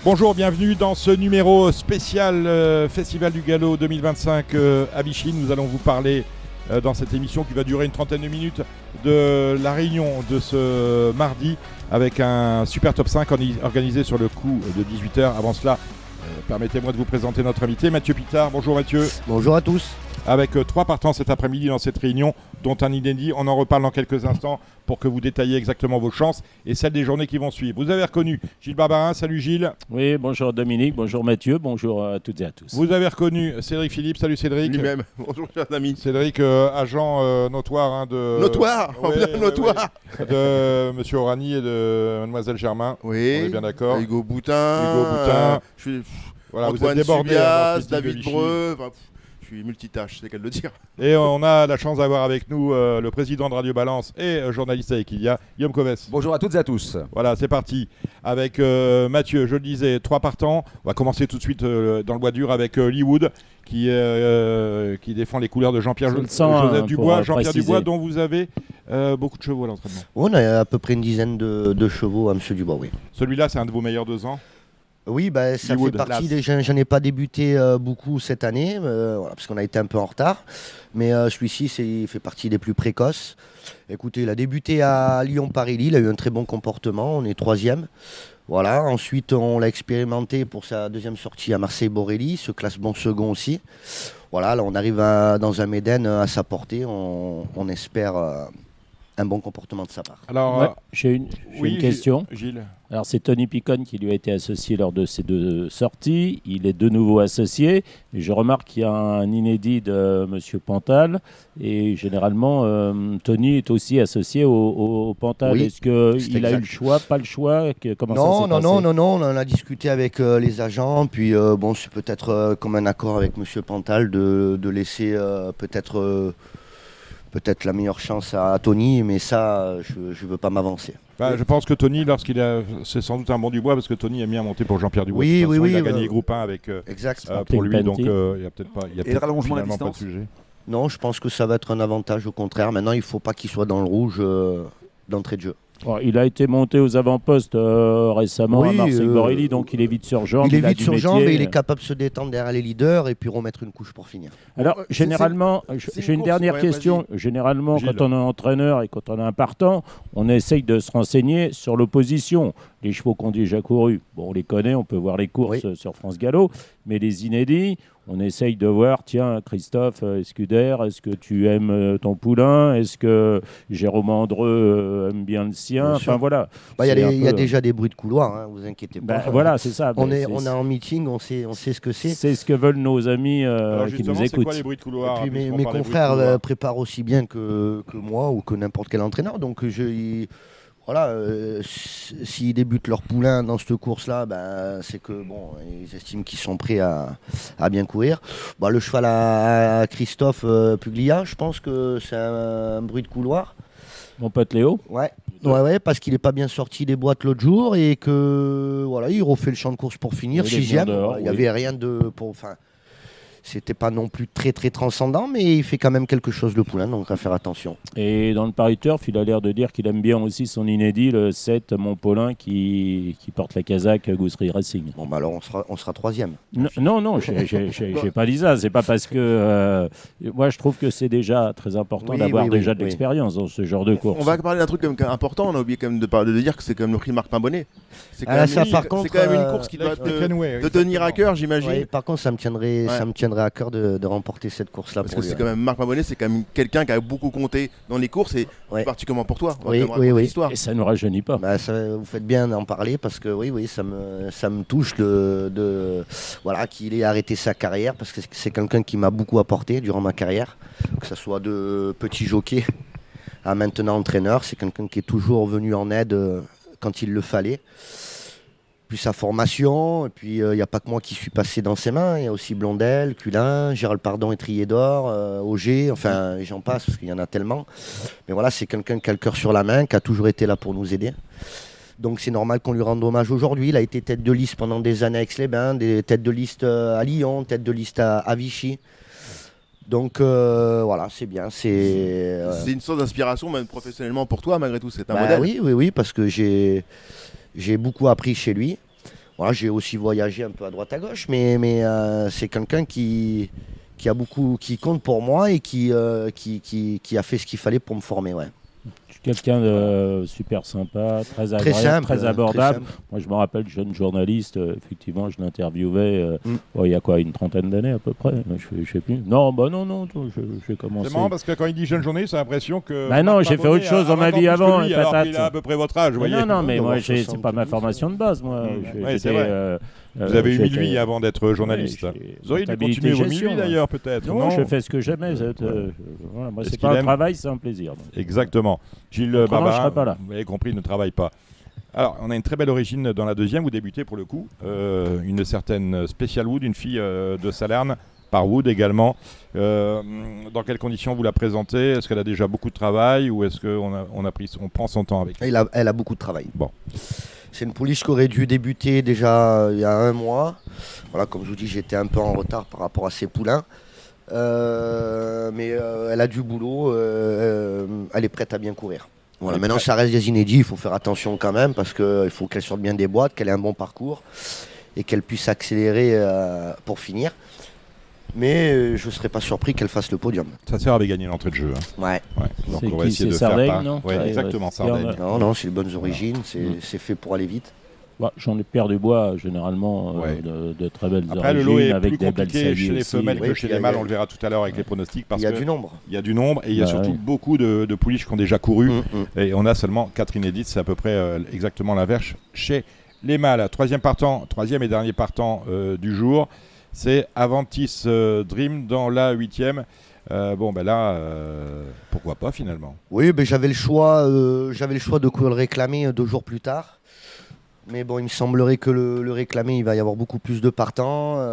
Bonjour, bienvenue dans ce numéro spécial Festival du Galop 2025 à Vichy. Nous allons vous parler dans cette émission qui va durer une trentaine de minutes de la réunion de ce mardi avec un super top 5 organisé sur le coup de 18h. Avant cela, permettez-moi de vous présenter notre invité Mathieu Pitard. Bonjour Mathieu. Bonjour à tous. Avec 3 partants cet après-midi dans cette réunion, dont un inédit. On en reparle dans quelques instants pour que vous détailliez exactement vos chances et celles des journées qui vont suivre. Vous avez reconnu Gilles Barbarin. Salut Gilles. Oui, bonjour Dominique, bonjour Mathieu, bonjour à toutes et à tous. Vous avez reconnu Cédric Philippe. Salut Cédric. Lui-même. Bonjour chers amis. Cédric, agent notoire de... Notoire, ouais, notoire. Ouais. De Monsieur Orani et de Mademoiselle Germain. Oui. On est bien d'accord. Hugo Boutin. Je suis... Voilà, Antoine vous êtes débordé. Subias, David Breu. Je suis multitâche, c'est qu'à le dire. Et on a la chance d'avoir avec nous le président de Radio Balance et journaliste avec Ilia, Guillaume Covès. Bonjour à toutes et à tous. Voilà, c'est parti. Avec Mathieu, je le disais, 3 partants. On va commencer tout de suite dans le bois dur avec Lee Wood qui défend les couleurs de Jean-Pierre Joseph Dubois. Jean-Pierre Dubois, dont vous avez beaucoup de chevaux à l'entraînement. On a à peu près une dizaine de chevaux à M. Dubois, oui. Celui-là, c'est un de vos meilleurs 2 ans. Oui, ça fait partie des... J'en ai pas débuté beaucoup cette année, voilà, parce qu'on a été un peu en retard. Mais celui-ci, il fait partie des plus précoces. Écoutez, il a débuté à Lyon-Paris-Lille, il a eu un très bon comportement, on est 3e. Voilà. Ensuite, on l'a expérimenté pour sa 2e sortie à Marseille-Borelli, se classe bon second aussi. Voilà, là on arrive dans un Médène à sa portée, on espère un bon comportement de sa part. Alors, ouais, j'ai une question. Gilles. Alors c'est Tony Picon qui lui a été associé lors de ces 2 sorties. Il est de nouveau associé. Et je remarque qu'il y a un inédit de M. Pantal. Et généralement, Tony est aussi associé au Pantal. Oui, est-ce qu'il a eu le choix, pas le choix? Comment ça s'est passé? Non, on en a discuté avec les agents. Puis bon, c'est peut-être comme un accord avec M. Pantal de laisser peut-être la meilleure chance à Tony, mais ça, je ne veux pas m'avancer. Je pense que Tony, c'est sans doute un bon Dubois, parce que Tony aime bien monter pour Jean-Pierre Dubois. Oui, il a gagné groupe 1 avec, pour lui, donc il n'y a peut-être pas, et le rallongement de la pas de distance sujet. Non, je pense que ça va être un avantage, au contraire. Maintenant, il ne faut pas qu'il soit dans le rouge d'entrée de jeu. Bon, il a été monté aux avant-postes récemment à Marseille-Borelli, donc il est vite sur jambe. Il est vite sur jambe et il est capable de se détendre derrière les leaders et puis remettre une couche pour finir. Alors, généralement, j'ai une dernière question. Généralement, quand on est entraîneur et quand on est un partant, on essaye de se renseigner sur l'opposition. Les chevaux qu'on déjà courus, bon, on les connaît, on peut voir les courses sur France Gallo, mais les inédits, on essaye de voir, tiens, Christophe Escudère, est-ce que tu aimes ton poulain? Est-ce que Jérôme Andreu aime bien le sien? Enfin voilà. Il y a déjà des bruits de couloir, hein, vous inquiétez pas. Voilà, c'est ça. On est en meeting, on sait ce que c'est. C'est ce que veulent nos amis qui nous écoutent. C'est quoi les bruits de couloir? Et puis mes confrères préparent aussi bien que moi ou que n'importe quel entraîneur. Donc voilà, s'ils débutent leur poulain dans cette course-là, c'est que ils estiment qu'ils sont prêts à bien courir. Le cheval à Christophe Puglia, je pense que c'est un bruit de couloir. Mon pote Léo. Ouais, parce qu'il n'est pas bien sorti des boîtes l'autre jour et que voilà, il refait le champ de course pour finir, 6e. Il n'y avait rien c'était pas non plus très très transcendant, mais il fait quand même quelque chose le poulain, donc à faire attention. Et dans le Paris Turf, il a l'air de dire qu'il aime bien aussi son inédit, le 7 Montpaulin qui porte la casaque Gousserie Racing. Bon, alors on sera 3e. Non, j'ai pas dit ça. C'est pas parce que moi je trouve que c'est déjà très important d'avoir de l'expérience dans ce genre de course. On va parler d'un truc important. On a oublié quand même de dire que c'est quand même le prix Marc Pimbonnet. C'est quand même une course qui doit te tenir à cœur, j'imagine. Ouais, par contre, ça me tiendrait à cœur de remporter cette course-là. Parce que c'est quand même Marc Pimbonnet, c'est quand même quelqu'un qui a beaucoup compté dans les courses et particulièrement pour toi. Oui. Et ça ne rajeunit pas. Vous faites bien d'en parler parce que ça me touche qu'il ait arrêté sa carrière parce que c'est quelqu'un qui m'a beaucoup apporté durant ma carrière, que ce soit de petit jockey à maintenant entraîneur. C'est quelqu'un qui est toujours venu en aide quand il le fallait. Puis sa formation, et puis il n'y a pas que moi qui suis passé dans ses mains, il y a aussi Blondel, Culin, Gérald Pardon, Étrier d'Or, Auger, enfin j'en passe parce qu'il y en a tellement. Mais voilà, c'est quelqu'un qui a le cœur sur la main, qui a toujours été là pour nous aider. Donc c'est normal qu'on lui rende hommage aujourd'hui. Il a été tête de liste pendant des années à Aix-les-Bains, des têtes de liste à Lyon, tête de liste à Vichy. Donc voilà, c'est bien. C'est une source d'inspiration même professionnellement pour toi malgré tout, c'est un modèle. Oui, parce que j'ai beaucoup appris chez lui. Voilà, j'ai aussi voyagé un peu à droite à gauche, mais c'est quelqu'un qui compte pour moi et qui a fait ce qu'il fallait pour me former. Ouais. Quelqu'un de super sympa, très agréable, simple, très abordable. très Moi, je me rappelle, jeune journaliste, effectivement, je l'interviewais il y a quoi, une trentaine d'années à peu près. Je sais plus. Non, non, j'ai commencé. C'est marrant parce que quand il dit jeune journaliste, j'ai l'impression que. Bah non, j'ai fait autre chose dans ma vie avant. Lui, alors qu'il a à peu près votre âge, vous voyez. Non, mais moi, c'est pas ma formation de base. Moi, c'est vrai. Vous avez eu 1000 vies avant d'être journaliste. Vous auriez dû continuer vos 1000 vies d'ailleurs, peut-être. Non, je fais ce que j'aimais. Moi, c'est pas un travail, c'est un plaisir. Exactement. Gilles Barbarin, vous avez compris, ne travaille pas. Alors, on a une très belle origine dans la deuxième. Vous débutez pour le coup. Une certaine Special Wood, une fille de Salerne, par Wood également. Dans quelles conditions vous la présentez? Est-ce qu'elle a déjà beaucoup de travail ou est-ce qu'on prend son temps avec elle? Elle a beaucoup de travail. Bon. C'est une pouliche qui aurait dû débuter déjà il y a 1 mois. Voilà, comme je vous dis, j'étais un peu en retard par rapport à ces poulains. Mais elle a du boulot, elle est prête à bien courir. Voilà, maintenant ça reste des inédits, il faut faire attention quand même parce qu'il faut qu'elle sorte bien des boîtes, qu'elle ait un bon parcours et qu'elle puisse accélérer pour finir. Mais je ne serais pas surpris qu'elle fasse le podium. Ça sert à gagner l'entrée de jeu. Hein. Ouais. Donc on va essayer de Sardaigne, faire non exactement, Sardaigne. Non, c'est les bonnes origines, c'est fait pour aller vite. Bah, j'en ai Pierre Dubois, généralement, de très belles origines. Après, le lot est avec plus compliqué chez les femelles que chez les mâles, on le verra tout à l'heure avec les pronostics. Il y a du nombre. Il y a du nombre et il y a surtout beaucoup de pouliches qui ont déjà couru. Et on a seulement 4 inédites, c'est à peu près exactement l'inverse chez les mâles. Troisième et dernier partant du jour, c'est Aventis Dream dans la 8e. Pourquoi pas finalement? Oui, j'avais le choix de quoi le réclamer 2 jours plus tard. Mais bon, il me semblerait que le réclamer, il va y avoir beaucoup plus de partants.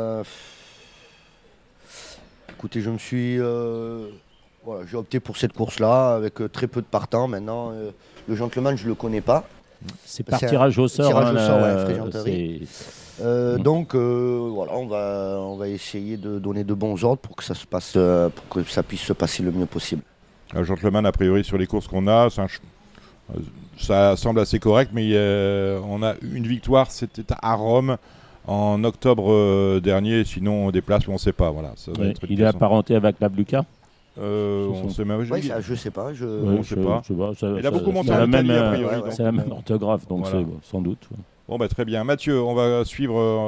Écoutez, j'ai opté pour cette course-là avec très peu de partants. Maintenant, le gentleman, je ne le connais pas. C'est par tirage au sort. Donc, on va essayer de donner de bons ordres pour que ça puisse se passer le mieux possible. Un gentleman, a priori, sur les courses qu'on a, ça semble assez correct, mais on a une victoire, c'était à Rome en octobre dernier. Sinon, on déplace, on ne sait pas. Voilà, il est apparenté avec la Bluca. Je sais pas. On sait pas. Il a beaucoup monté à l'Italie, a priori. C'est la même orthographe, donc voilà. C'est sans doute. Bon, très bien. Mathieu, on va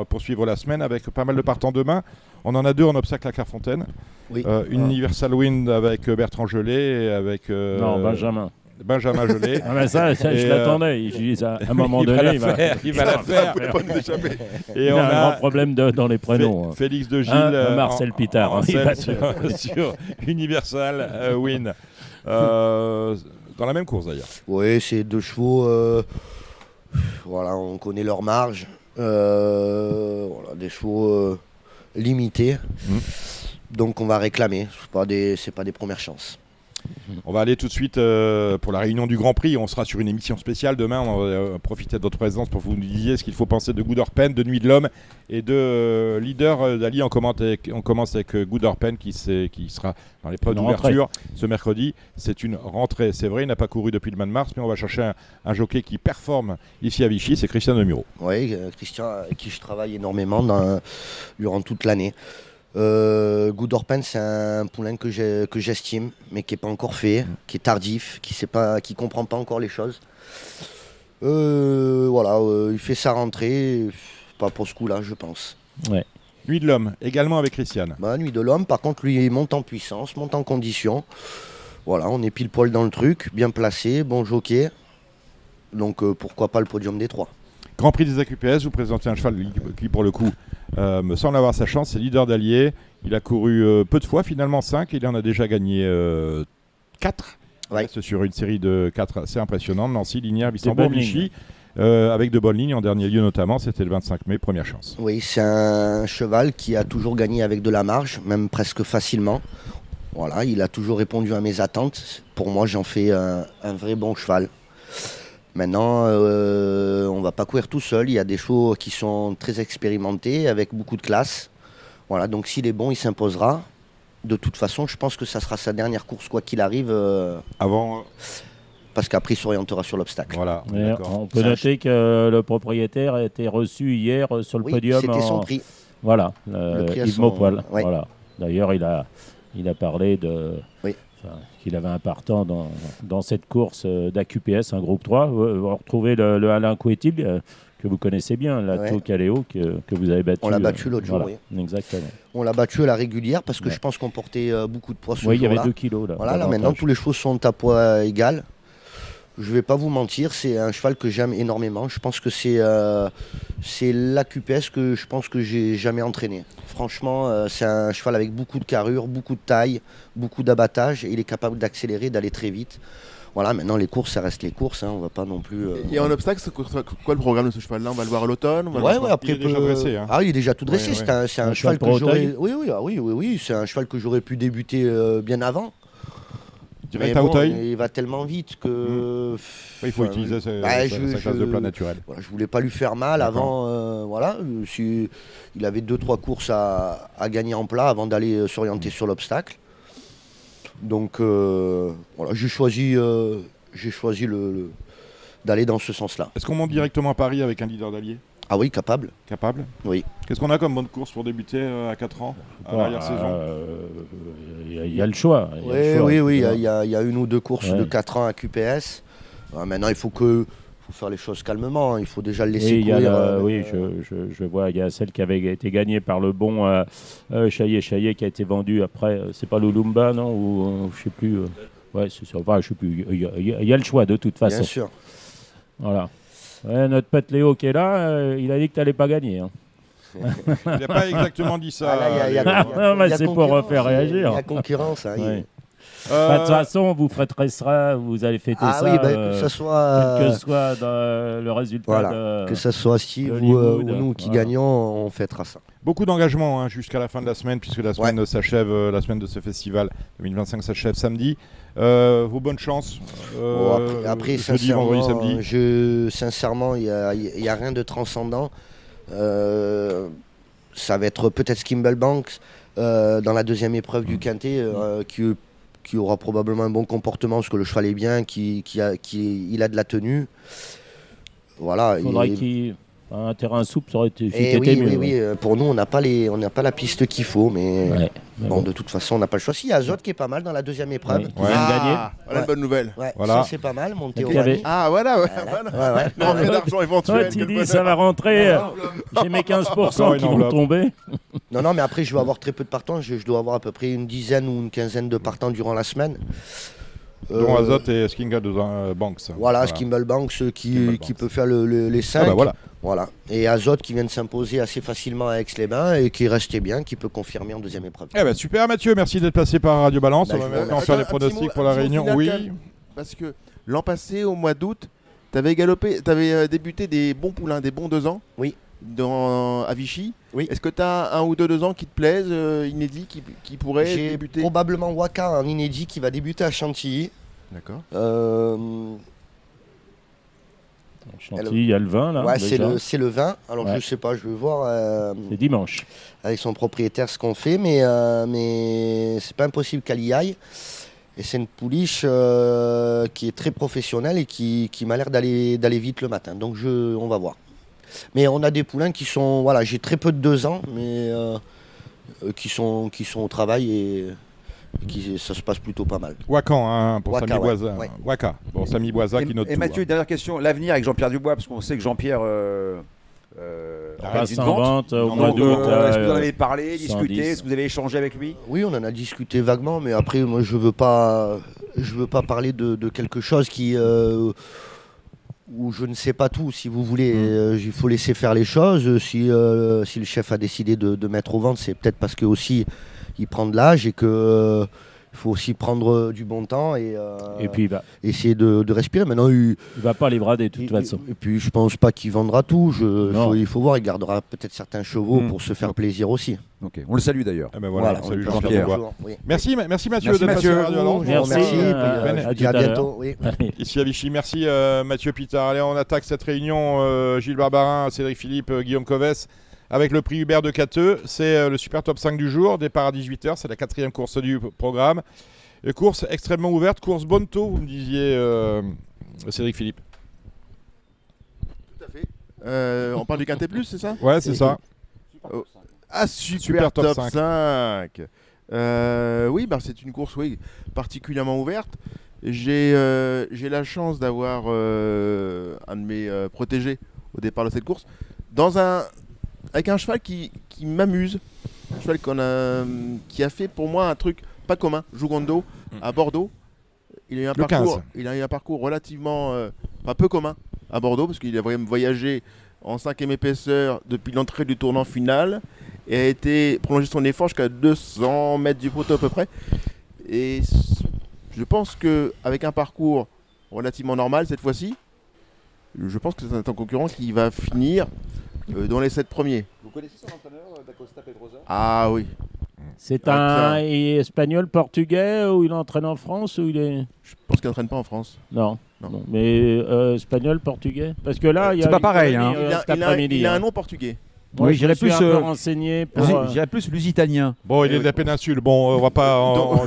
poursuivre la semaine avec pas mal de partants demain. On en a 2 en obstacle à Clairefontaine. Oui. Universal Wind avec Bertrand Gelé et avec... Benjamin Gelé. Je l'attendais. À un moment donné, il va la faire. Et il a un grand problème dans les prénoms. Félix de Gilles. Marcel Pitard. Sur Universal Win. Dans la même course d'ailleurs. Oui, c'est 2 chevaux. On connaît leur marge. Des chevaux limités. Donc on va réclamer. C'est pas des premières chances. On va aller tout de suite pour la réunion du Grand Prix. On sera sur une émission spéciale demain. On va profiter de votre présence pour vous dire ce qu'il faut penser de Goodorpen, de Nuit de l'Homme et de Leader d'Ali. On commence avec Goodorpen qui sera dans l'épreuve d'ouverture ce mercredi. C'est une rentrée, c'est vrai. Il n'a pas couru depuis le mois de mars, mais on va chercher un jockey qui performe ici à Vichy. C'est Christian Demuro. Oui, Christian, avec qui je travaille énormément durant toute l'année. Goodorpen, c'est un poulain que j'estime, mais qui n'est pas encore fait, qui est tardif, qui comprend pas encore les choses. Il fait sa rentrée, pas pour ce coup-là, je pense. Ouais. Nuit de l'Homme, également avec Christian. Nuit de l'Homme, par contre, lui, il monte en puissance, monte en condition. Voilà, on est pile poil dans le truc, bien placé, bon jockey. Donc pourquoi pas le podium des 3. Grand Prix des AQPS, vous présentez un cheval qui, pour le coup, me semble avoir sa chance. C'est Leader d'Allier. Il a couru peu de fois, finalement 5. Il en a déjà gagné 4. Ouais. C'est sur une série de 4 assez impressionnante. Nancy, Lignières, Bissambourg, Vichy. Avec de bonnes lignes en dernier lieu notamment. C'était le 25 mai, première chance. Oui, c'est un cheval qui a toujours gagné avec de la marge, même presque facilement. Voilà, il a toujours répondu à mes attentes. Pour moi, j'en fais un vrai bon cheval. Maintenant, on ne va pas courir tout seul. Il y a des chevaux qui sont très expérimentés, avec beaucoup de classe. Voilà, donc s'il est bon, il s'imposera. De toute façon, je pense que ça sera sa dernière course, quoi qu'il arrive. Avant parce qu'après il s'orientera sur l'obstacle. Voilà. On peut noter que le propriétaire a été reçu hier sur le podium. C'était son prix. Voilà, Yves Maupoil. Ouais. Voilà. D'ailleurs, il a parlé qu'il avait un partant dans cette course d'AQPS, un groupe 3. Vous retrouvez le Alain Couetil, que vous connaissez bien, l'Ato Caléo, que vous avez battu. On l'a battu l'autre jour, Exactement. On l'a battu à la régulière parce que je pense qu'on portait beaucoup de poids ce jour-là. Oui, il y avait 2 kilos. Là, maintenant, tous les chevaux sont à poids égal. Je ne vais pas vous mentir, c'est un cheval que j'aime énormément. Je pense que c'est l'AQPS que je pense que j'ai jamais entraîné. Franchement, c'est un cheval avec beaucoup de carrure, beaucoup de taille, beaucoup d'abattage. Il est capable d'accélérer, d'aller très vite. Voilà, maintenant les courses, ça reste les courses. On va pas non plus. Et en obstacle, c'est quoi le programme de ce cheval-là? On va le voir à l'automne. Après, il est déjà dressé. Hein. Il est déjà tout dressé. C'est un cheval que j'aurais. Oui, c'est un cheval que j'aurais pu débuter bien avant. Direct à Hauteuil. Il va tellement vite que. Il faut utiliser sa classe de plat naturel. Voilà, je voulais pas lui faire mal avant. Il avait 2-3 courses à gagner en plat avant d'aller s'orienter sur l'obstacle. Donc j'ai choisi d'aller dans ce sens-là. Est-ce qu'on monte directement à Paris avec un leader d'allié? Ah oui, capable. Capable? Oui. Qu'est-ce qu'on a comme bonne course pour débuter à 4 ans, à l'arrière-saison? Il y a le choix. Oui, il y a une ou deux courses de 4 ans à QPS. Maintenant, il faut faire les choses calmement. Il faut déjà le laisser courir. Je vois. Il y a celle qui avait été gagnée par le bon Chaillet qui a été vendue après. C'est pas Lulumba, non? Ou je sais plus. C'est ça. Je sais plus. Il y a le choix de toute façon. Bien sûr. Voilà. Notre pote Léo qui est là, il a dit que tu n'allais pas gagner. Hein. Il n'a pas exactement dit ça. C'est pour faire réagir. Il y a concurrence. De toute façon, vous fêterez vous allez fêter ça. Que ce soit. Quel que soit le résultat. Que ce soit Steve ou nous qui gagnons, on fêtera ça. Beaucoup d'engagement jusqu'à la fin de la semaine, puisque la semaine s'achève, la semaine de ce festival 2025 s'achève samedi. Vos bonnes chances. Après, jeudi, vendredi, samedi. Sincèrement, il n'y a rien de transcendant. Ça va être peut-être Skimblbanks dans la deuxième épreuve du Quintet qui aura probablement un bon comportement parce que le cheval est bien, il a de la tenue. Voilà. Faudrait un terrain souple, ça aurait été mieux. Oui. Pour nous, on n'a pas la piste qu'il faut, mais de toute façon, on n'a pas le choix. Il y a Azot qui est pas mal dans la deuxième épreuve. Qui vient de gagner. Voilà une bonne nouvelle. Ça, c'est pas mal, monté au L'entrée d'argent éventuelle. Toi, tu dis, ça va rentrer. J'ai mes 15% qui vont tomber. Non, mais après, je vais avoir très peu de partants. Je dois avoir à peu près une dizaine ou une quinzaine de partants durant la semaine. Dont Azot et Skimblbanks. Voilà, Skimblbanks qui peut faire les 5. Voilà. Et Azot qui vient de s'imposer assez facilement à Aix-les-Bains et qui restait bien, qui peut confirmer en deuxième épreuve. Super Mathieu, merci d'être passé par Radio Balance. On va maintenant faire les pronostics pour la Réunion. Parce que l'an passé, au mois d'août, tu avais débuté des bons poulains, des bons 2 ans. Oui. À Vichy. Oui. Est-ce que tu as 1 ou 2 ans qui te plaisent, inédits, qui pourraient débuter? J'ai probablement Waka en inédit qui va débuter à Chantilly. D'accord. Chantilly, il y a le 20 là. C'est le 20. Alors je sais pas, je vais voir. C'est dimanche. Avec son propriétaire ce qu'on fait, mais c'est pas impossible qu'elle y aille. Et c'est une pouliche qui est très professionnelle et qui m'a l'air d'aller vite le matin. Donc on va voir. Mais on a des poulains qui sont, j'ai très peu de 2 ans, mais qui sont au travail et ça se passe plutôt pas mal. Wakan pour Samy Boisa. Waka pour Samy Boisa qui note tout. Et Mathieu, dernière question, l'avenir avec Jean-Pierre Dubois, parce qu'on sait que Jean-Pierre passe en vente au mois d'août. Est-ce que vous en avez parlé, discuté, est-ce que vous avez échangé avec lui? Oui, on en a discuté vaguement, mais après moi je veux pas parler de quelque chose où je ne sais pas tout, si vous voulez. Il faut laisser faire les choses. Si le chef a décidé de mettre aux ventes, c'est peut-être parce que aussi il prend de l'âge et que il faut aussi prendre du bon temps et puis essayer de respirer. Maintenant, il va pas les brader de toute façon. Et puis je pense pas qu'il vendra tout. Il faut voir, il gardera peut-être certains chevaux pour se faire plaisir aussi. Ok, on le salue d'ailleurs. On salue Jean-Pierre. Merci Mathieu d'être passé par Radio Balance. Merci. À bientôt. Oui. Ici à Vichy. Merci Mathieu Pitard. Allez, on attaque cette réunion. Gilles Barbarin, Cédric Philippe, Guillaume Covès. Avec le prix Hubert de Cateux, c'est le super top 5 du jour, départ à 18h, c'est la 4e course du programme. Course extrêmement ouverte, course Bonto, vous me disiez, Cédric Philippe. Tout à fait. On parle du Quintet Plus, c'est ça? Ouais, c'est ça. Super top 5. Oui, c'est une course particulièrement ouverte. J'ai la chance d'avoir un de mes protégés au départ de cette course avec un cheval qui m'amuse. Un cheval qui a fait pour moi un truc pas commun, Jugando, à Bordeaux. Il a eu un parcours relativement pas peu commun à Bordeaux, parce qu'il a vraiment voyagé en 5e épaisseur depuis l'entrée du tournant final et a été prolongé son effort jusqu'à 200 mètres du poteau à peu près. Et je pense qu'avec un parcours relativement normal cette fois-ci, je pense que c'est un concurrent qui va finir dans les 7 premiers. Vous connaissez son entraîneur, Dacosta Pedrosa? Ah oui. C'est un espagnol portugais ou il entraîne en France ou il est... Je pense qu'il n'entraîne pas en France. Non. Mais espagnol portugais. Parce que là, c'est pas pareil. Il a un nom portugais. Oui, j'irais plus renseigné. J'irais plus lusitanien. Bon, il est de la péninsule. Bon, on va pas.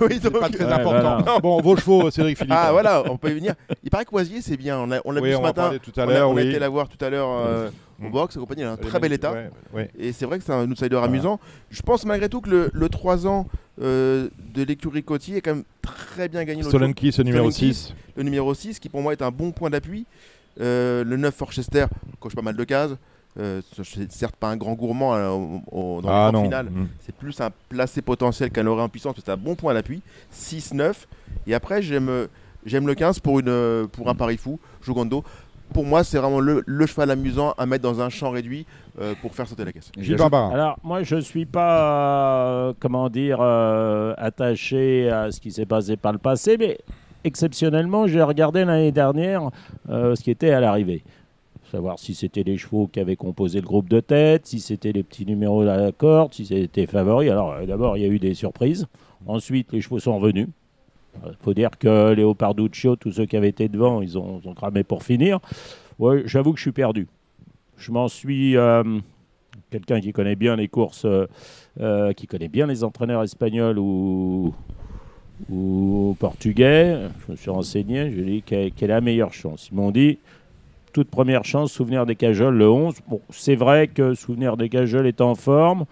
C'est pas très important. Voilà. Bon, vos chevaux, Cédric Philippe. Ah voilà, on peut y venir. Il paraît que Oisier, c'est bien. On l'a vu ce matin. Tout à l'heure. On a été la voir tout à l'heure au box et compagnie. Il a un très bel état. Et c'est vrai que c'est un outsider amusant. Je pense malgré tout que le 3 ans de l'écurie Coty est quand même très bien gagné. Stolenki, ce numéro 6. Le numéro 6, qui pour moi est un bon point d'appui. Le 9 Forchester coche pas mal de cases. C'est certes pas un grand gourmand dans le final, c'est plus un placé potentiel qu'un lauréat en puissance, c'est un bon point d'appui. 6-9. Et après j'aime le 15 pour un pari fou, Jugando. Pour moi c'est vraiment le cheval amusant à mettre dans un champ réduit pour faire sauter la caisse. Alors moi je suis pas attaché à ce qui s'est passé par le passé, mais exceptionnellement j'ai regardé l'année dernière ce qui était à l'arrivée. Savoir si c'était les chevaux qui avaient composé le groupe de tête, si c'était les petits numéros de la corde, si c'était favoris. Alors d'abord, il y a eu des surprises. Ensuite, les chevaux sont revenus. Il faut dire que Léo Parduccio, tous ceux qui avaient été devant, ils ont cramé pour finir. Ouais, j'avoue que je suis perdu. Je m'en suis... quelqu'un qui connaît bien les courses, qui connaît bien les entraîneurs espagnols ou portugais. Je me suis renseigné, je lui ai dit quelle est la meilleure chance. Ils m'ont dit... Toute première chance, Souvenir des Cajoles, le 11. Bon, c'est vrai que Souvenir des Cajoles est en forme.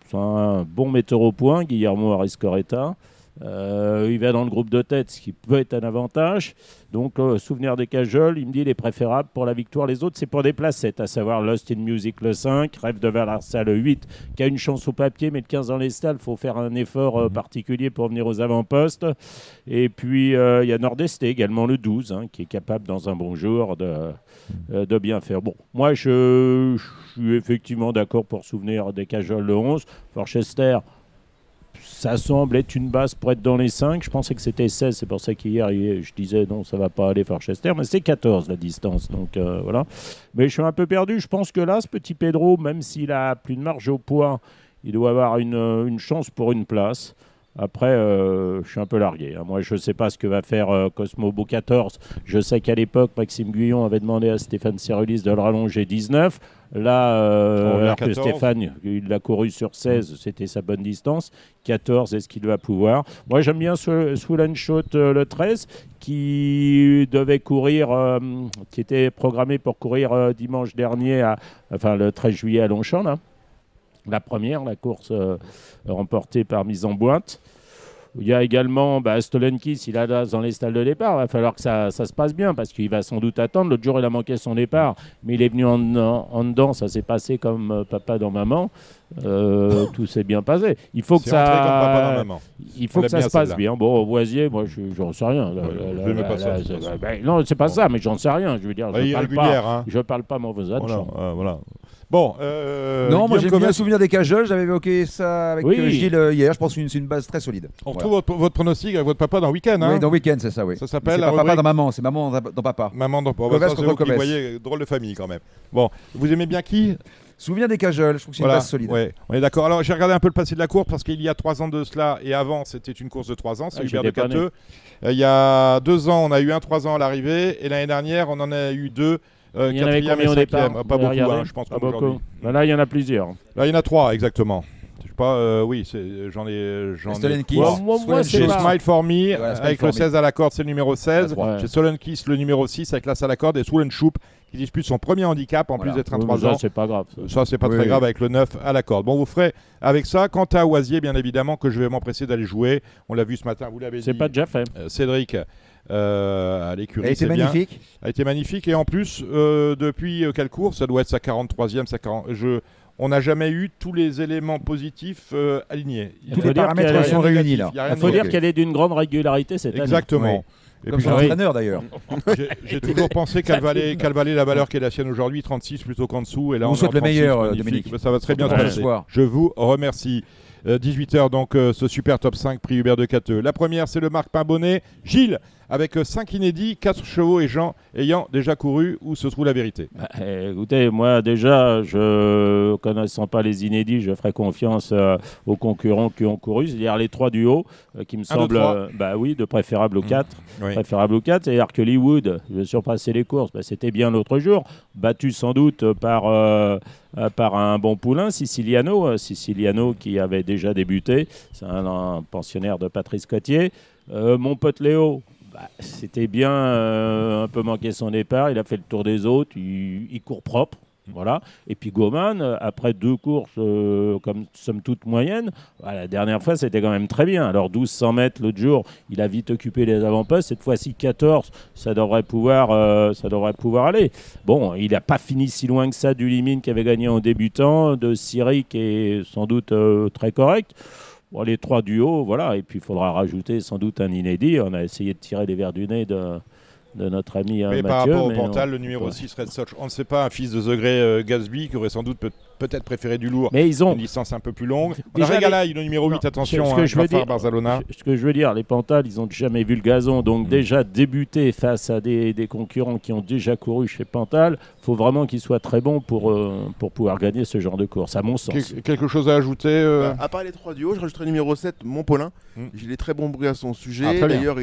C'est un bon metteur au point, Guillermo Ariscoreta. Il va dans le groupe de tête, ce qui peut être un avantage. Donc, Souvenir des Cajoles, il me dit il est préférable pour la victoire. Les autres, c'est pour des placettes, à savoir Lost in Music le 5, Rêve de Valarsa le 8, qui a une chance au papier, mais le 15 dans les stalles, il faut faire un effort particulier pour venir aux avant-postes. Et puis, il y a Nordeste également le 12, qui est capable, dans un bon jour, de bien faire. Bon, moi, je suis effectivement d'accord pour Souvenir des Cajoles le 11. Forchester, ça semble être une base pour être dans les 5. Je pensais que c'était 16. C'est pour ça qu'hier, je disais non, ça va pas aller Forchester. Mais c'est 14 la distance. Donc voilà. Mais je suis un peu perdu. Je pense que là, ce petit Pedro, même s'il a plus de marge au poids, il doit avoir une chance pour une place. Après, je suis un peu largué. Moi, je ne sais pas ce que va faire Cosmo Beau 14. Je sais qu'à l'époque, Maxime Guyon avait demandé à Stéphane Cerulis de le rallonger 19. Là, alors que Stéphane, il l'a couru sur 16, c'était sa bonne distance. 14, est-ce qu'il va pouvoir? Moi, j'aime bien Swollenshot le 13, qui devait courir, qui était programmé pour courir dimanche dernier, le 13 juillet à Longchamp, là. La première, la course remportée par Mise en Boîte. Il y a également Stolenkis, il a dans les stalles de départ. Il va falloir que ça se passe bien parce qu'il va sans doute attendre. L'autre jour, il a manqué son départ, mais il est venu en dedans. Ça s'est passé comme papa dans maman. Tout s'est bien passé. Il faut que ça se passe bien. Bon, Voisier, moi, j'en sais rien. Non, c'est pas ça, mais j'en sais rien. Je veux dire, je parle pas mauvais accent. Voilà. Bon, non, moi j'aime bien Souvenir des Cajoles. J'avais évoqué ça avec Gilles hier. Je pense que c'est une base très solide. On retrouve votre pronostic avec votre papa dans Week-end. Oui, dans Week-end, c'est ça, oui. Ça s'appelle c'est pas papa dans maman, c'est maman dans papa. Maman dans papa. Vous voyez, drôle de famille quand même. Bon, vous aimez bien qui? Souvenir des Cajoles, je trouve que c'est une base solide. Ouais, on est d'accord. Alors j'ai regardé un peu le passé de la course parce qu'il y a 3 ans de cela et avant c'était une course de 3 ans, c'est Hubert de Cateux. Il y a 2 ans on a eu 1 3 ans à l'arrivée et l'année dernière on en a eu 2. Il y en avait combien au départ? Pas beaucoup, je pense. Pas beaucoup. Là, il y en a plusieurs. Là, il y en a 3, exactement. Je sais pas, oui, j'en ai. Stolen Kiss. Moi, J'ai c'est pas- Smile for Me, Voilà, Smile avec for le Me. 16 à la corde, c'est le numéro 16. Ouais. J'ai Stolen Kiss, le numéro 6, avec l'As à la corde, et Swollen Shoop, qui dispute son premier handicap, en Voilà. plus d'être un Oui, 3 mais ça, ans. c'est pas grave. Ça, c'est pas Oui, très oui. grave avec le 9 à la corde. Bon, vous ferez avec ça. Quant à Oisier, bien évidemment, que je vais m'empresser d'aller jouer. On l'a vu ce matin, vous l'avez dit. C'est pas déjà fait. Cédric, à l'écurie, Elle était c'est bien. magnifique. Elle a été magnifique. Et en plus, depuis quelle course? Ça doit être sa 43e, on n'a jamais eu tous les éléments positifs alignés. Tous faut les dire paramètres qu'elle- sont réunis là. Il faut dire qu'elle est d'une grande régularité cette année. Exactement. Et Comme puis, son oui. entraîneur d'ailleurs. j'ai toujours pensé qu'elle valait la valeur qui est la sienne aujourd'hui, 36 plutôt qu'en dessous. Et là, On on souhaite est en le meilleur, 36, magnifique. Dominique. Ça va très bien se Surtout passer. ce soir. Je vous remercie. 18h, donc ce super top 5 prix Hubert de Cateux. La première, c'est le Marc Pimbonnet. Gilles, avec 5 inédits, 4 chevaux et gens ayant déjà couru. Où se trouve la vérité? Écoutez, moi déjà, je connaissant pas les inédits, je ferai confiance aux concurrents qui ont couru, c'est-à-dire les 3 du haut, qui me semblent, de préférable aux 4. Oui. Préférable aux 4, c'est-à-dire que Hollywood, je vais surpasser les courses, c'était bien l'autre jour, battu sans doute par un bon poulain, Siciliano qui avait déjà débuté, c'est un pensionnaire de Patrice Cotier. Mon pote Léo, c'était bien, un peu manqué son départ, il a fait le tour des autres, il court propre. Voilà. Et puis Goman, après 2 courses comme somme toute moyenne, la dernière fois c'était quand même très bien. Alors 1200 mètres l'autre jour, il a vite occupé les avant-postes. Cette fois-ci 14, ça devrait pouvoir aller. Bon, il n'a pas fini si loin que ça du Limine qui avait gagné en débutant, de Syrie qui est sans doute très correct. Bon, les 3 du haut, voilà. Et puis il faudra rajouter sans doute un inédit. On a essayé de tirer les verres du nez de notre ami Mais Mathieu. par rapport au mais Pantal, le numéro 6, Red Sox, on ne sait pas, un fils de The Grey Gatsby qui aurait sans doute peut-être préféré du lourd. Mais ils ont Une licence un peu plus longue. On a Déjà, Regalaï, le numéro 8, Non, attention, ce que je veux dire- Barcelona. Ce que je veux dire, les Pantales, ils n'ont jamais vu le gazon. Donc déjà, débuter face à des concurrents qui ont déjà couru chez Pantal, il faut vraiment qu'ils soient très bons pour pouvoir gagner ce genre de course, à mon sens. Quelque chose à ajouter À part les 3 du haut, je rajouterais le numéro 7, Montpaulin. Mm. J'ai des très bons bruits à son sujet. Ah, très bien. D'ailleurs,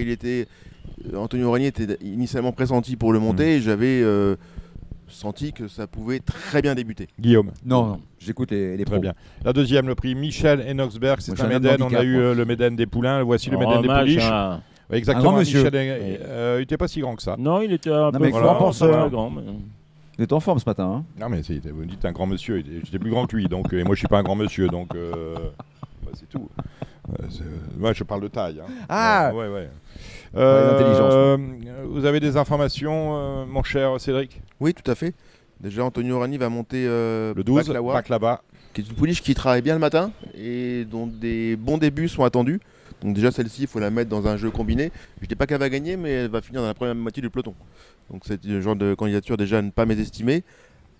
Antonio Ragné était initialement pressenti pour le monter et j'avais senti que ça pouvait très bien débuter. Guillaume. Non, j'écoute les Très pros. bien. La deuxième, le prix Michel Enoxberg, c'est Moi, un j'ai un Médène. On handicap, a eu moi. le Médène des Poulains. Voici le En Médène des hommage Pouliches. à- Ouais, exactement. grand monsieur. Michel, il n'était pas si grand que ça. Non, il était un peu mais grand, grand penseur. pas très grand, mais- Vous êtes en forme ce matin. Hein. Non, mais vous dites un grand monsieur. J'étais plus grand que lui. Donc, et moi, je suis pas un grand monsieur. Donc, c'est tout. Moi, je parle de taille. Hein. Ah ouais. l'intelligence. Vous avez des informations, mon cher Cédric? Oui, tout à fait. Déjà, Antonio Ragné va monter Le 12, Baklawa, Baklava. qui est une pouliche qui travaille bien le matin et dont des bons débuts sont attendus. Donc déjà, celle-ci, il faut la mettre dans un jeu combiné. Je ne dis pas qu'elle va gagner, mais elle va finir dans la première moitié du peloton. Donc c'est le genre de candidature déjà à ne pas mésestimer.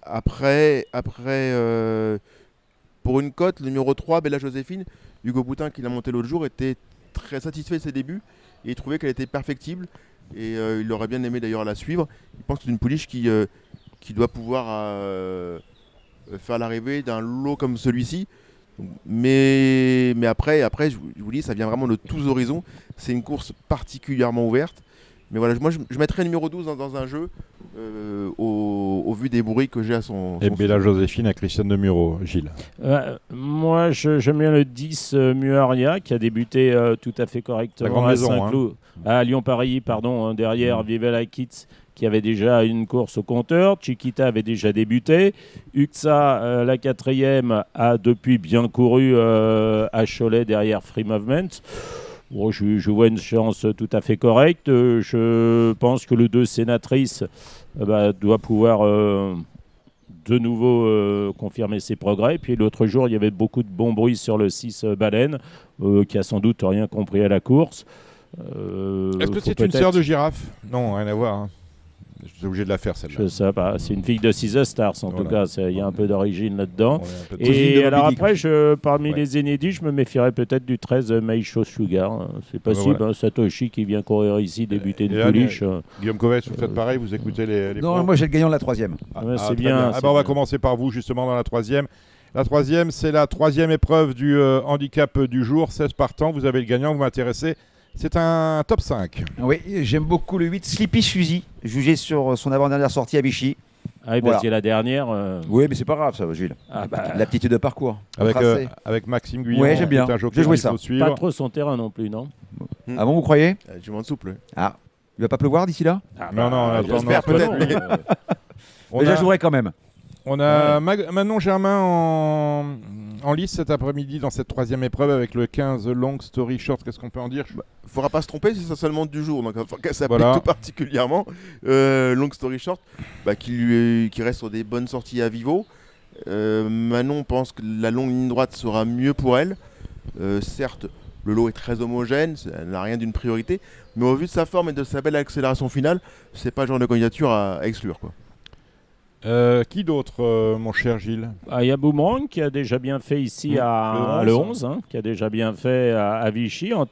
Après pour une cote, le numéro 3, Bella Joséphine, Hugo Boutin qui l'a monté l'autre jour, était très satisfait de ses débuts et il trouvait qu'elle était perfectible. Et il aurait bien aimé d'ailleurs la suivre. Il pense que c'est une pouliche qui doit pouvoir faire l'arrivée d'un lot comme celui-ci. Mais après, je vous dis, ça vient vraiment de tous horizons. C'est une course particulièrement ouverte. Mais voilà, moi je mettrais numéro 12 dans un jeu au vu des bruits que j'ai à son Et Bella sujet. Joséphine à Christiane de Muro, Gilles. Moi, j'aime bien le 10 Muaria qui a débuté tout à fait La correctement grande à maison, Saint-Cloud, à Lyon-Paris, pardon, derrière Vive la Kids qui avait déjà une course au compteur. Chiquita avait déjà débuté. Uxa, la 4e, a depuis bien couru à Cholet derrière Free Movement. Bon, je vois une chance tout à fait correcte. Je pense que le 2 Sénatrice doit pouvoir de nouveau confirmer ses progrès. Puis l'autre jour, il y avait beaucoup de bons bruits sur le 6 Baleine, qui a sans doute rien compris à la course. Est-ce que c'est une sœur de girafe? Non, rien à voir. Hein. Je suis obligé de la faire celle-là. Je sais pas. C'est une fille de Caesar Stars en tout cas. Il y a un peu d'origine là-dedans. On est un peu de- Et alors Moby Dick. après, parmi Ouais. les inédits, je me méfierais peut-être du 13 Meisho Sugar. C'est possible. voilà. Hein, Satoshi qui vient courir ici, débuter Et une là, pouliche. Guillaume Covet, vous faites pareil, vous écoutez les Non, pros? moi j'ai le gagnant de la 3e. Ouais, c'est très bien, Ah c'est bah, on va bien. commencer par vous justement dans la 3e. La 3e, c'est la 3e épreuve du handicap du jour. 16 partants, vous avez le gagnant, vous m'intéressez. C'est un top 5. Oui, j'aime beaucoup le 8 Sleepy Suzy, jugé sur son avant-dernière sortie à Vichy. Ah oui, parce que la dernière. Oui, mais c'est pas grave, ça, Gilles. L'aptitude de parcours. Avec Maxime Guyon. Oui, j'aime bien. J'ai joué ça. Pas trop son terrain non plus, non? Ah bon, vous croyez? Du vent de souple. Ah, il va pas pleuvoir d'ici là? Non, j'espère peut-être. Déjà, je jouerai quand même. On a Manon Germain en lice cet après-midi dans cette 3e épreuve avec le 15 Long Story Short. Qu'est-ce qu'on peut en dire? Faudra pas se tromper, c'est seulement du jour, donc il faut qu'elle s'applique tout particulièrement. Long Story Short, qui reste sur des bonnes sorties à Vivo. Manon pense que la longue ligne droite sera mieux pour elle. Certes, le lot est très homogène, elle n'a rien d'une priorité, mais au vu de sa forme et de sa belle accélération finale, c'est pas le genre de candidature à exclure, quoi. Qui d'autre, mon cher Gilles? Il y a Boomerang qui a déjà bien fait ici à le 11, qui a déjà bien fait à Vichy, en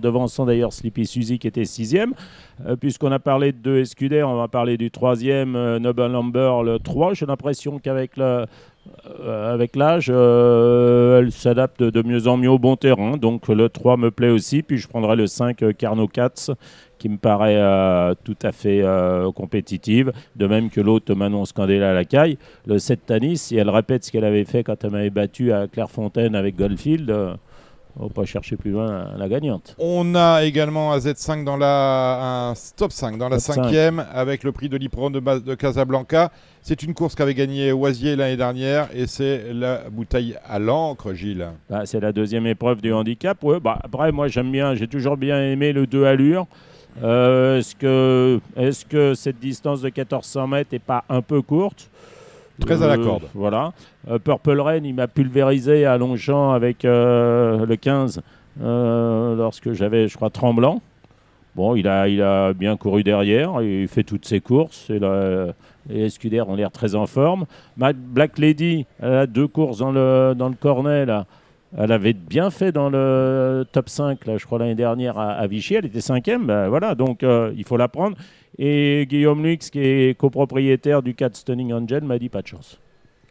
devançant d'ailleurs Sleepy Suzy qui était 6e. Puisqu'on a parlé de 2 Escuder, on va parler du 3e, Noble Amber, le 3. J'ai l'impression qu'avec l'âge, elle s'adapte de mieux en mieux au bon terrain. Donc le 3 me plaît aussi. Puis je prendrai le 5, Carnot Katz, qui me paraît tout à fait compétitive, de même que l'autre Manon Scandella à la caille. Le 7 Tanis, si elle répète ce qu'elle avait fait quand elle m'avait battu à Clairefontaine avec Goldfield, on va pas chercher plus loin la gagnante. On a également un Z5 un top 5 dans la 5e avec le prix de l'Hippodrome de Casablanca. C'est une course qu'avait gagné Oisier l'année dernière et c'est la bouteille à l'encre, Gilles. C'est la 2e épreuve du handicap. Ouais, après, moi j'ai toujours bien aimé le 2 allures. Est-ce que cette distance de 1400 mètres n'est pas un peu courte? Très à la corde. Voilà. Purple Rain, il m'a pulvérisé à Longchamp avec le 15 lorsque j'avais, je crois, Tremblant. Bon, il a bien couru derrière, il fait toutes ses courses. Et les Escudaires ont l'air très en forme. Black Lady, elle a 2 courses dans le cornet, là. Elle avait bien fait dans le top 5, là, je crois, l'année dernière à Vichy. Elle était 5e. Voilà, donc il faut la prendre. Et Guillaume Lux, qui est copropriétaire du 4 Stunning Angel, m'a dit pas de chance.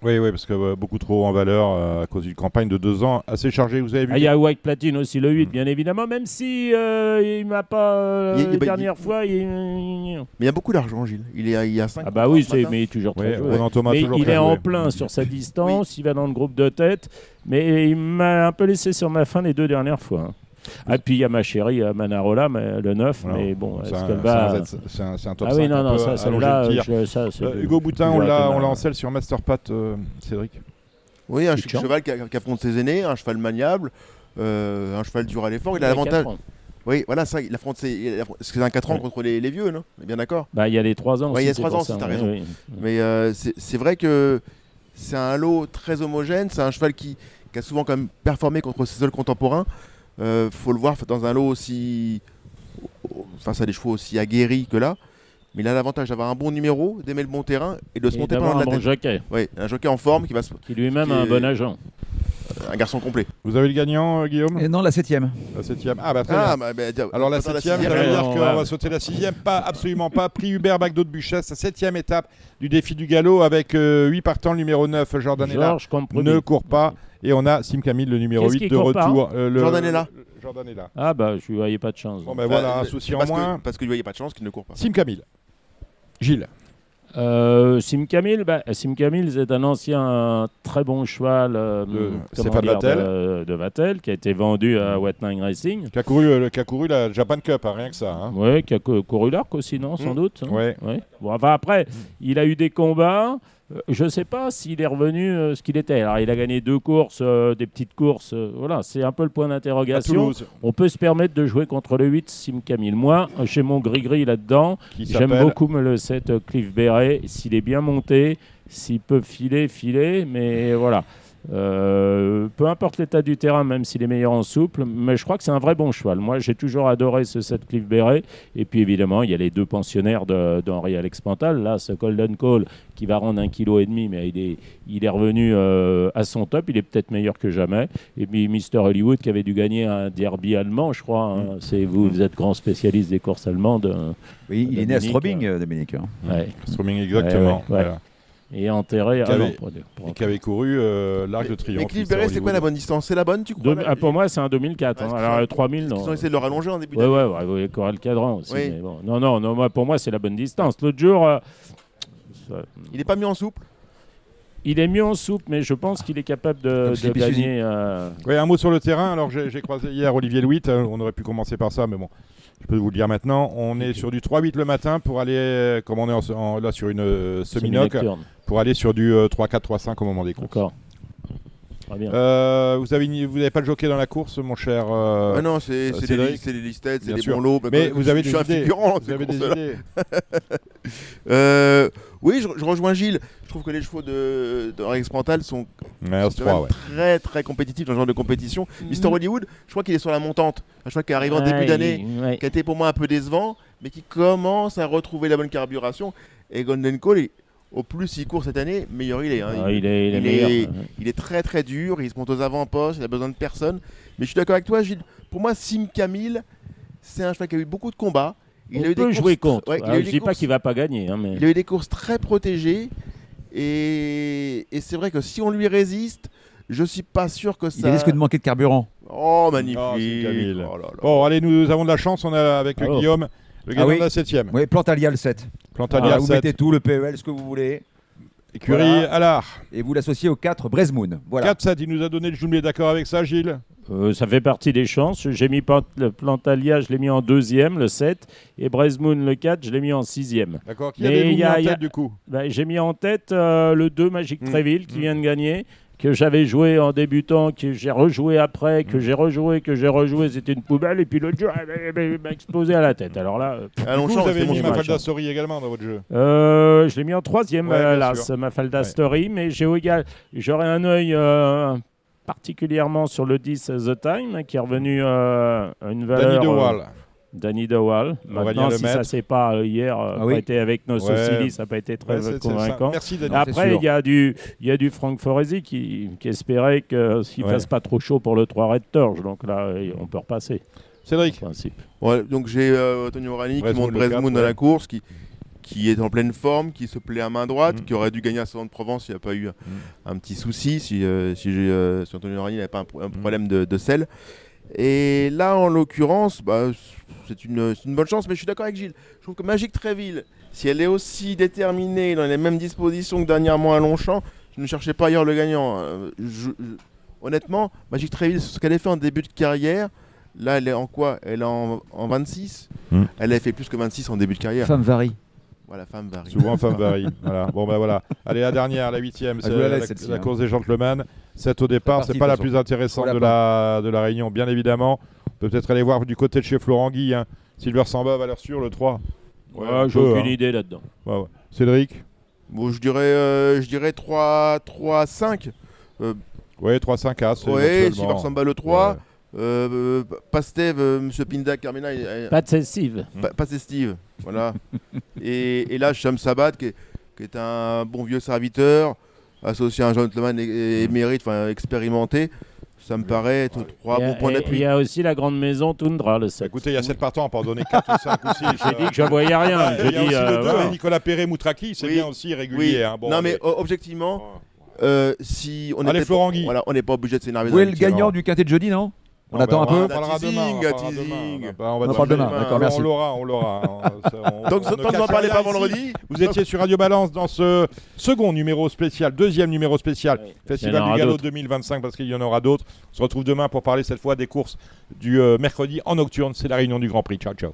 Oui, parce que beaucoup trop en valeur à cause d'une campagne de 2 ans assez chargée. Vous avez vu? Il y a White Platine aussi, le 8, bien évidemment, même si il m'a pas la dernière fois. Mais il y a beaucoup d'argent, Gilles. Il y a 5. Ah bah oui, mais toujours très joué. Mais il est en plein sur sa distance, il va dans le groupe de tête, mais il m'a un peu laissé sur ma faim les 2 dernières fois. Et puis il y a ma chérie Manarola, le 9, mais bon, est-ce qu'elle va... C'est un top 5. Ah oui, non, ça, celle-là, Hugo Boutin, on l'a en selle sur Masterpat, Cédric. Oui, un cheval qui affronte ses aînés, un cheval maniable, un cheval dur à l'effort. Il a l'avantage... Oui, voilà, ça, il affronte c'est un 4 ans contre les vieux, non? On est bien d'accord? Il y a les 3 ans aussi. Il y a 3 ans, si tu as raison. Oui. Mais c'est vrai que c'est un lot très homogène, c'est un cheval qui a souvent quand même performé contre ses seuls contemporains. Faut le voir dans un lot aussi face à des chevaux aussi aguerris que là, mais il a l'avantage d'avoir un bon numéro, d'aimer le bon terrain et de se monter par la tête. Un bon jockey. Oui, un jockey en forme qui lui-même a un bon agent. Un garçon complet. Vous avez le gagnant, Guillaume? Non, la 7e. La 7e. Ah bah très bien. Alors la 7e, ça veut dire qu'on va sauter la 6e. Absolument pas. Prix Hubert Bagdo de Buchesse, 7e étape du défi du galop avec 8 partants. Le numéro 9, Jordanella ne court pas. Et on a Sim Camille, le numéro 8 de retour. Jordanella. Ah bah je lui voyais pas de chance. Bon ben voilà, un souci en moins. Parce que lui voyait pas de chance qu'il ne court pas. Sim Camille. Gilles. Sim Camille, c'est un ancien très bon cheval de Vattel qui a été vendu à Wet Nine Racing. Qui a couru la Japan Cup, rien que ça. Hein. Oui, qui a couru l'Arc aussi, non, sans doute. Ouais. Bon, enfin, après, il a eu des combats. Je ne sais pas s'il est revenu ce qu'il était. Alors, il a gagné 2 courses, des petites courses. Voilà, c'est un peu le point d'interrogation. On peut se permettre de jouer contre le 8 Sim Camille. Moi, chez mon gris-gris là-dedans, j'aime beaucoup le 7 Cliff Beret. S'il est bien monté, s'il peut filer, mais voilà. Peu importe l'état du terrain, même s'il est meilleur en souple, mais je crois que c'est un vrai bon cheval. Moi, j'ai toujours adoré ce 7 Cliff Beret. Et puis évidemment, il y a les 2 pensionnaires d'Henri Alex Pantal. Là, ce Golden Call qui va rendre 1,5 kg, mais il est revenu à son top. Il est peut-être meilleur que jamais. Et puis Mr Hollywood qui avait dû gagner un derby allemand, je crois. Hein. Vous êtes grand spécialiste des courses allemandes. Oui, il est né à Strobing, Dominique. Ouais. Strobing, exactement. Ouais. Et enterré qui avait couru l'Arc de Triomphe. Mais Cliff Beret, c'est quoi la bonne distance? C'est la bonne, tu crois? Pour moi, c'est un 2004. Alors 3000, non. Ils ont essayé de le rallonger en début d'année. Ouais, il y a le cadran aussi. Mais bon. Non, moi, pour moi, c'est la bonne distance. L'autre jour, Il n'est pas mis en souple. Il est mieux en soupe, mais je pense qu'il est capable de gagner. Oui, un mot sur le terrain. Alors, j'ai croisé hier Olivier Louit. On aurait pu commencer par ça, mais bon, je peux vous le dire maintenant. On est sur du 3-8 le matin pour aller, comme on est là sur une semi-nocturne, pour aller sur du 3-4, 3-5 au moment des courses. D'accord. Très bien. Vous n'avez pas de jockey dans la course, mon cher non, c'est les listed, c'est les bons lots. Mais vous avez des idées. Vous avez des idées. Oui, je rejoins Gilles. Je trouve que les chevaux de Rex Pantal sont très très compétitifs dans ce genre de compétition. Mr Hollywood, je crois qu'il est sur la montante. Un cheval qui arrive en début d'année, qui a été pour moi un peu décevant, mais qui commence à retrouver la bonne carburation. Et Golden Call, au plus il court cette année, meilleur il est. Il est très très dur, il se monte aux avant-postes, il a besoin de personne. Mais je suis d'accord avec toi, Gilles. Pour moi, Sim Camille, c'est un cheval qui a eu beaucoup de combats. Il peut jouer contre. Je ne dis pas qu'il ne va pas gagner. Mais... Il a eu des courses très protégées. Et c'est vrai que si on lui résiste, je ne suis pas sûr que ça... Il risque de manquer de carburant. Oh, magnifique. Bon, allez, nous avons de la chance. On est avec Guillaume, le gagnant de la 7e. Oui, Plantalia le 7. Plantalia vous 7. Mettez tout, le PEL, ce que vous voulez. Écurie Allard. Et vous l'associez au 4 Brezmoun. Voilà. 4-7, il nous a donné le jumelé. D'accord avec ça, Gilles? Ça fait partie des chances. J'ai mis Plantalia, je l'ai mis en 2e, le 7. Et Brezmoun, le 4, je l'ai mis en 6e. D'accord. Qui avez-vous mis en tête, du coup? J'ai mis en tête le 2, Magic Tréville, qui vient de gagner, que j'avais joué en débutant, que j'ai rejoué après, que j'ai rejoué. C'était une poubelle. Et puis l'autre jour, il m'a explosé à la tête. Alors là... vous avez mis Mafalda Story également dans votre jeu? Je l'ai mis en 3e, là, Mafalda Story. Mais j'aurais un œil... particulièrement sur le 10 The Time, qui est revenu à une valeur... Danny DeWall. Maintenant, si ça ne s'est pas hier, pas été avec nos Socilis, ça n'a pas été très convaincant. Merci, Danny. Après, il y a du Frank Foresi qui espérait qu'il ne fasse pas trop chaud pour le 3 Red Torch. Donc là, on peut repasser. Cédric. Donc j'ai Antonio Rani qui monte Brezmoun dans la course, qui est en pleine forme, qui se plaît à main droite, qui aurait dû gagner à Salon de Provence s'il n'y a pas eu un petit souci, si Antonio Rani n'avait pas un problème de selle. Et là, en l'occurrence, c'est une bonne chance, mais je suis d'accord avec Gilles. Je trouve que Magic Tréville, si elle est aussi déterminée dans les mêmes dispositions que dernièrement à Longchamp, je ne cherchais pas ailleurs le gagnant. Honnêtement, Magic Tréville, ce qu'elle a fait en début de carrière, là, elle est en quoi? Elle est en 26. Elle a fait plus que 26 en début de carrière. Femme varie. Voilà, femme varie. Souvent, femme varie. Voilà. Bon, voilà. Allez, la dernière, la 8e, c'est la course des gentlemen. 7 au départ, c'est pas la plus intéressante de la réunion, bien évidemment. On peut peut-être aller voir du côté de chez Florent Guy. Silver Samba, valeur sûre, le 3. J'ai aucune idée là-dedans. Cédric? Bon, je dirais 3-5. Oui, 3-5 As. Oui, Silver Samba, le 3. Pastev, Monsieur Pinda, Carmena. Pas de Steve. Pas de Steve, voilà. et là, Sham Sabat, qui est un bon vieux serviteur, associé à un gentleman émérite, expérimenté. Ça me paraît être 3 bons points d'appui. Il y a aussi la grande maison Tundra, le 7. Écoutez, il y a 7 partants, on peut en donner 4 ou 5 ou 6. J'ai dit que je ne voyais rien. Il y a aussi le 2, Nicolas Perret-Moutraki, c'est bien aussi régulier. Non, mais objectivement, si on Allez, Florent Guy. On n'est pas obligé de s'énerver. Où est le gagnant du quintet de jeudi, non? On attend un peu. On parlera demain. On parle demain. D'accord, merci. On l'aura. Donc, tant que vous n'en parlez pas vendredi. Vous étiez sur Radio Balance dans ce second numéro spécial, deuxième numéro spécial, Festival du Galop 2025, parce qu'il y en aura d'autres. On se retrouve demain pour parler cette fois des courses du mercredi en nocturne. C'est la réunion du Grand Prix. Ciao, ciao.